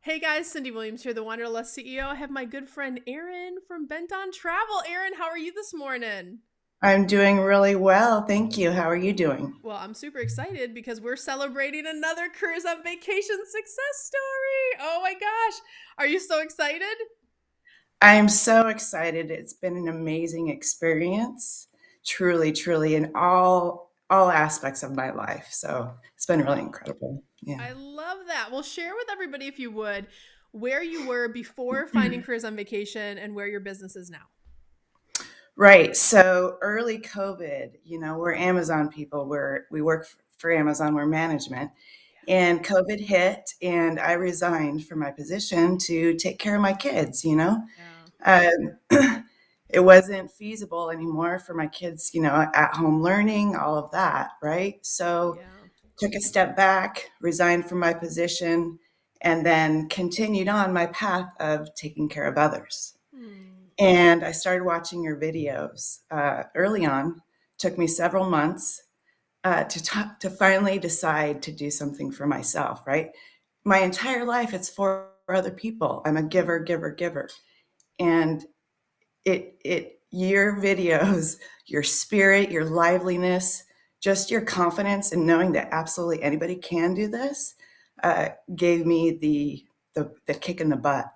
Hey guys, Cyndi Williams here, the Wanderlust CEO. I have my good friend Erin from Bent on Travel. Erin, how are you this morning? I'm doing really well. Thank you. How are you doing? Well, I'm super excited because we're celebrating another cruise on vacation success story. Oh my gosh. Are you so excited? I am so excited. It's been an amazing experience, truly, truly, in all aspects of my life. So it's been really Oh, incredible. Yeah. I love that. Well, share with everybody, if you would, where you were before finding careers on vacation and where your business is now. Right. So early COVID, we're Amazon people. We work for Amazon. We're management. And COVID hit, and I resigned from my position to take care of my kids. Yeah. Um, it wasn't feasible anymore for my kids, at home learning, all of that, right? So Yeah. took a step back, resigned from my position, and then continued on my path of taking care of others. Hmm. And I started watching your videos early on. Took me several months to finally decide to do something for myself, right? My entire life, it's for other people. I'm a giver, giver, giver. And your videos, your spirit, your liveliness, just your confidence and knowing that absolutely anybody can do this gave me the kick in the butt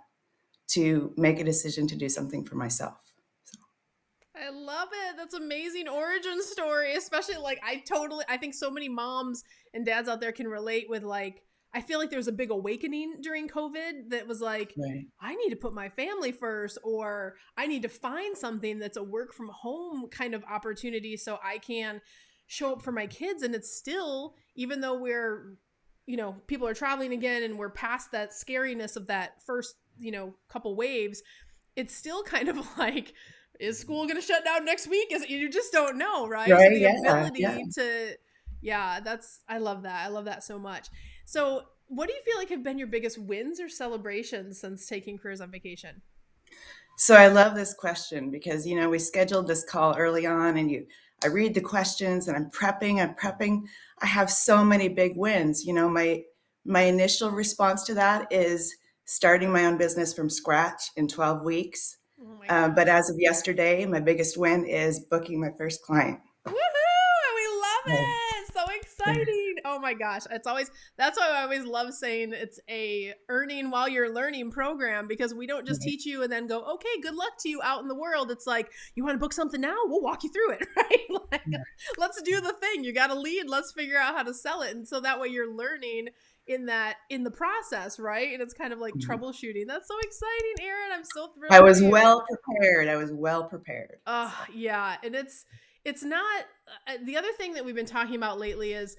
to make a decision to do something for myself. So, I love it. That's amazing origin story, especially like I think so many moms and dads out there can relate with like I feel like there was a big awakening during COVID that was like right. I need to put my family first or I need to find something that's a work from home kind of opportunity so I can show up for my kids and it's still even though we're people are traveling again and we're past that scariness of that first, couple waves, it's still kind of like is school going to shut down next week? Is you just don't know, right? So Right. the Yeah. Yeah. ability to, yeah, that's I love that. I love that so much. So, what do you feel like have been your biggest wins or celebrations since taking careers on vacation? So I love this question because we scheduled this call early on and I read the questions and I'm prepping. I have so many big wins. My initial response to that is starting my own business from scratch in 12 weeks. Oh my But gosh. as of yesterday, my biggest win is booking my first client. Woohoo! We love Right. it. So exciting. Oh my gosh. It's always that's why I always love saying it's a earning while you're learning program because we don't just Right. teach you and then go, okay, good luck to you out in the world. It's like, you want to book something now? We'll walk you through it, right? Like Yeah. let's do the thing. You got a lead. Let's figure out how to sell it. And so that way you're learning in the process, right? And it's kind of like Mhm. troubleshooting. That's so exciting, Erin. I'm so I thrilled for was you. well prepared. I was well prepared. So, Yeah, and it's not the other thing that we've been talking about lately is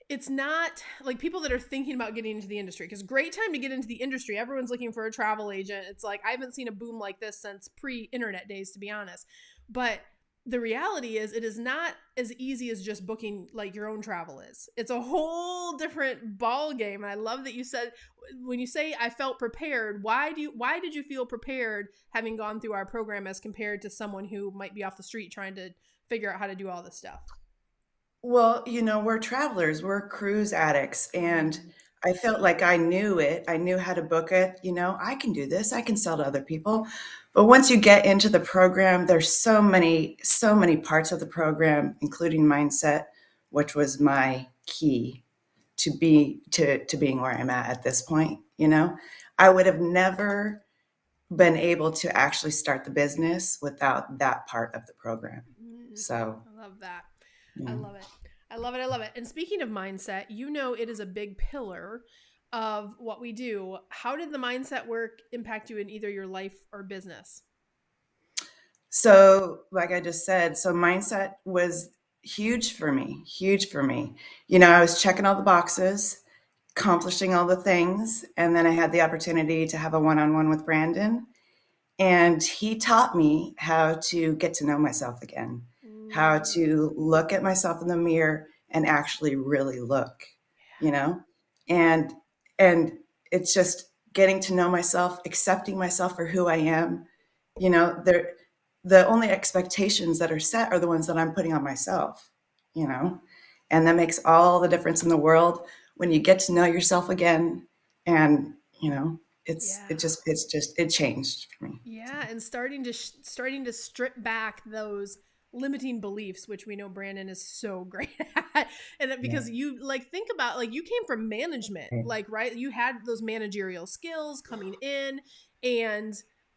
it's not like people that are thinking about getting into the industry because great time to get into the industry. Everyone's looking for a travel agent. It's like I haven't seen a boom like this since pre-internet days, to be honest. But the reality is, it is not as easy as just booking like your own travel is. It's a whole different ball game. And I love that you said when you say I felt prepared. Why did you feel prepared having gone through our program as compared to someone who might be off the street trying to figure out how to do all this stuff? well, we're travelers, we're cruise addicts, and Mm-hmm. I felt like I knew it. I knew how to book it. I can do this. I can sell to other people. But once you get into the program, there's so many parts of the program, including mindset, which was my key to being where I'm at this point. I would have never been able to actually start the business without that part of the program. Mm, So, I love that. I yeah. love it. I love it. I love it. And speaking of mindset, it is a big pillar of what we do. How did the mindset work impact you in either your life or business? So, like I just said, so mindset was huge for me, huge for me. I was checking all the boxes, accomplishing all the things, and then I had the opportunity to have a one-on-one with Brandon, and he taught me how to get to know myself again, how Mm, to look at myself in the mirror and actually really look, you know? And and it's just getting to know myself, accepting myself for who I am. The only expectations that are set are the ones that I'm putting on myself, you know? And that makes all the difference in the world when you get to know yourself again and you know, Yeah. it changed for me. Yeah, and starting to strip back those limiting beliefs, which we know Brandon is so great at. Yeah. Because you like think about like you came from management, Right. like right, you had those managerial skills coming in, and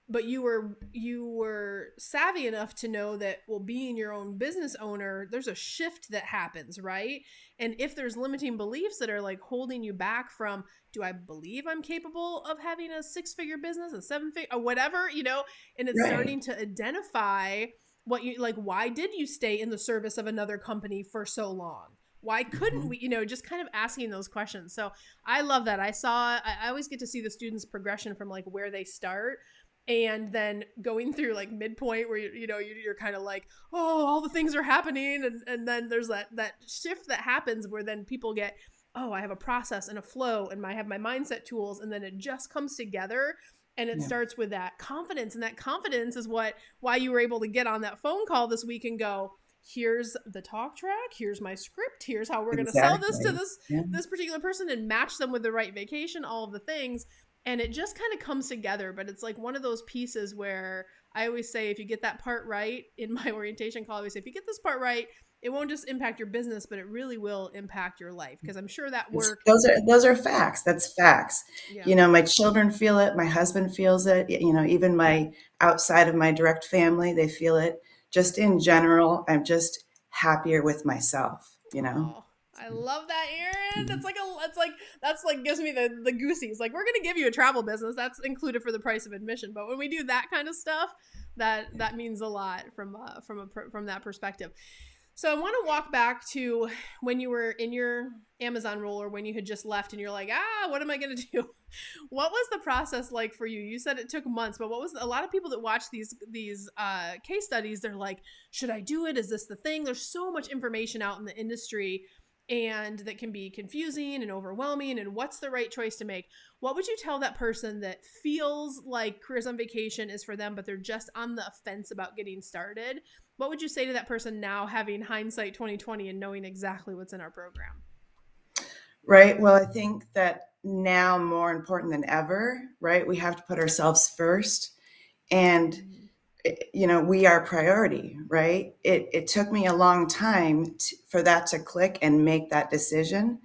but you were savvy enough to know that, well, being your own business owner, there's a shift that happens, right? And if there's limiting beliefs that are like holding you back from, do I believe I'm capable of having a 6-figure business, a 7-figure, or whatever, and it's Right. starting to identify what you like. Why did you stay in the service of another company for so long? Why couldn't Mhm. we, just kind of asking those questions. So I love that. I always get to see the students' progression from like where they start, and then going through like midpoint where you're kind of like, oh, all the things are happening, and then there's that shift that happens where then people get, oh, I have a process and a flow, and I have my mindset tools, and then it just comes together. And it Yeah. starts with that confidence, and that confidence is why you were able to get on that phone call this week and go, here's the talk track, here's my script, here's how we're going to sell this to Exactly. this Yeah. this particular person, and match them with the right vacation, all of the things. And it just kind of comes together. But it's like one of those pieces where I always say, if you get that part right, in my orientation call, I always say, if you get this part right, it won't just impact your business, but it really will impact your life. Because I'm sure that It's work, those are facts. That's facts. yeah. You know, my children feel it, my husband feels it, you know, even my outside of my direct family, they feel it. Just in general, I'm just happier with myself, you know? Oh, I love that, Erin. Mhm. That's like gives me the goosies. Like, we're gonna give you a travel business that's included for the price of admission, but when we do that kind of stuff, that means a lot from that perspective. So I want to walk back to when you were in your Amazon role, or when you had just left and you're like, what am I going to do? What was the process like for you? You said it took months, but what was, a lot of people that watch these case studies, they're like, should I do it? Is this the thing? There's so much information out in the industry, and that can be confusing and overwhelming, and what's the right choice to make? What would you tell that person that feels like Careers on Vacation is for them, but they're just on the fence about getting started? What would you say to that person now, having hindsight 2020 and knowing exactly what's in our program? Right. Well, I think that now more important than ever, right? We have to put ourselves first. And Mm, you know, we are priority, right? It took me a long time for that to click and make that decision.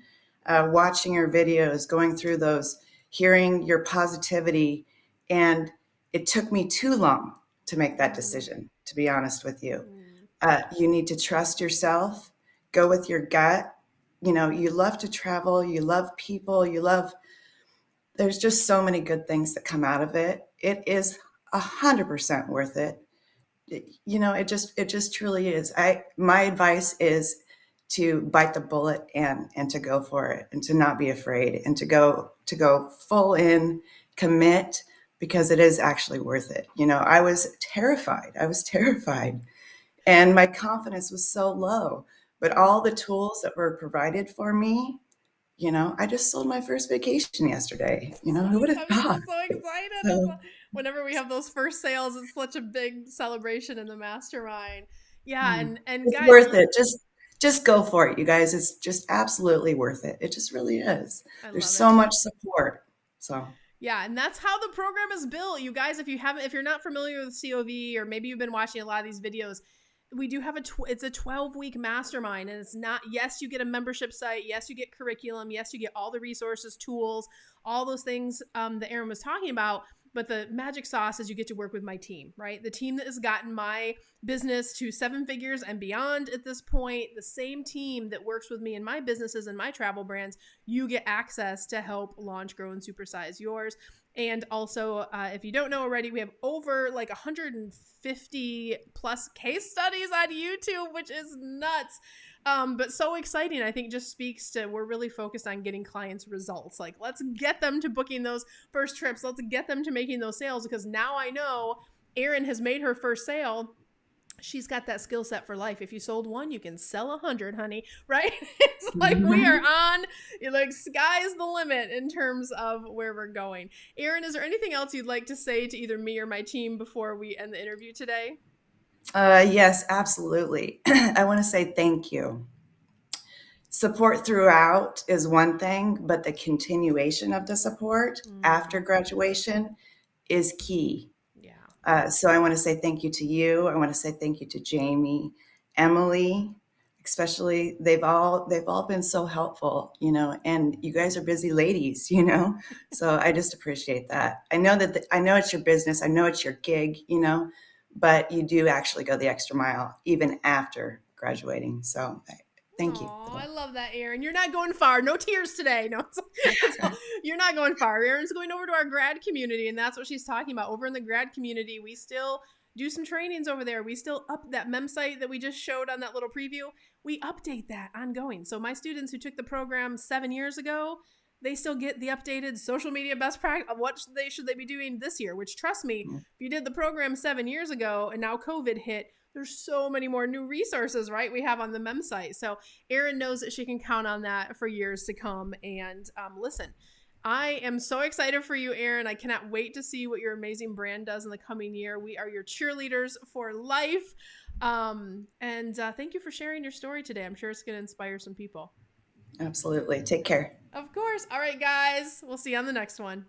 Watching your videos, going through those, hearing your positivity, and it took me too long to make that mm, decision, to be honest with you. mm, You need to trust yourself, go with your gut. You know, you love to travel, you love people, there's just so many good things that come out of it. It is 100% worth it. You know, it just truly is. My advice is to bite the bullet and to go for it, and to not be afraid, and to go full in, commit, because it is actually worth it. You know, I was terrified, and my confidence was so low, but all mm. the tools that were provided for me, you know, I just sold my first vacation yesterday. You know, who would have I'm thought? so excited. So Whenever we have those first sales, it's such a big celebration in the mastermind. Yeah, yeah. and It's guys, worth it. Just go for it, you guys. It's just absolutely worth it. It just really is. I There's love so it. much support. So, Yeah, and that's how the program is built. You guys, if you're not familiar with COV, or maybe you've been watching a lot of these videos, we do have it's a 12-week mastermind, and it's not, yes, you get a membership site, yes, you get curriculum, yes, you get all the resources, tools, all those things that Erin was talking about. But the magic sauce is you get to work with my team, right? The team that has gotten my business to 7 figures and beyond at this point, the same team that works with me in my businesses and my travel brands, you get access to help launch, grow, and supersize yours. And also, if you don't know already, we have over like 150 plus case studies on YouTube, which is nuts. But so exciting. I think just speaks to, we're really focused on getting clients results. Like, let's get them to booking those first trips. Let's get them to making those sales, because now I know Erin has made her first sale. She's got that skill set for life. If you sold one, you can sell 100, honey. Right? It's like we are mhm. on, like, sky's the limit in terms of where we're going. Erin, is there anything else you'd like to say to either me or my team before we end the interview today? Yes, absolutely. I want to say thank you. support throughout is one thing, but the continuation of the support after graduation is key. Yeah. So I want to say thank you to you. I want to say thank you to Jamie, Emily, especially. They've all been so helpful, and you guys are busy ladies, So I just appreciate that. I know that I know it's your business. I know it's your gig, but you do actually go the extra mile even after graduating. So thank you. Oh, I love that, Erin. You're not going far. No tears today. No, you're not going far. Erin's going over to our grad community, and that's what she's talking about. Over in the grad community, we still do some trainings over there. We still up that mem site that we just showed on that little preview. We update that ongoing. So my students who took the program 7 years ago, they still get the updated social media best practice of what should they be doing this year, which trust me, if you did the program 7 years ago and now COVID hit, there's so many more new resources, right? We have on the MEM site. So Erin knows that she can count on that for years to come. And listen, I am so excited for you, Erin. I cannot wait to see what your amazing brand does in the coming year. We are your cheerleaders for life. And thank you for sharing your story today. I'm sure it's going to inspire some people. Absolutely. Take care. Of course. All right, guys. We'll see you on the next one.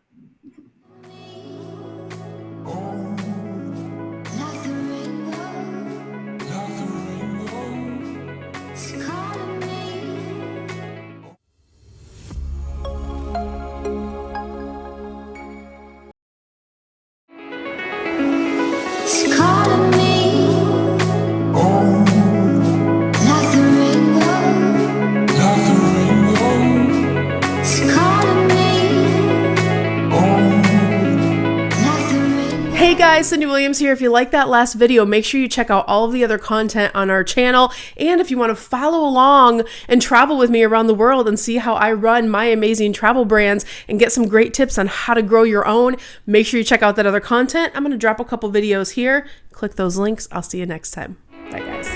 Hey guys, Cyndi Williams here. If you like that last video, make sure you check out all of the other content on our channel. And if you want to follow along and travel with me around the world and see how I run my amazing travel brands and get some great tips on how to grow your own, make sure you check out that other content. I'm going to drop a couple videos here. Click those links. I'll see you next time. Bye guys.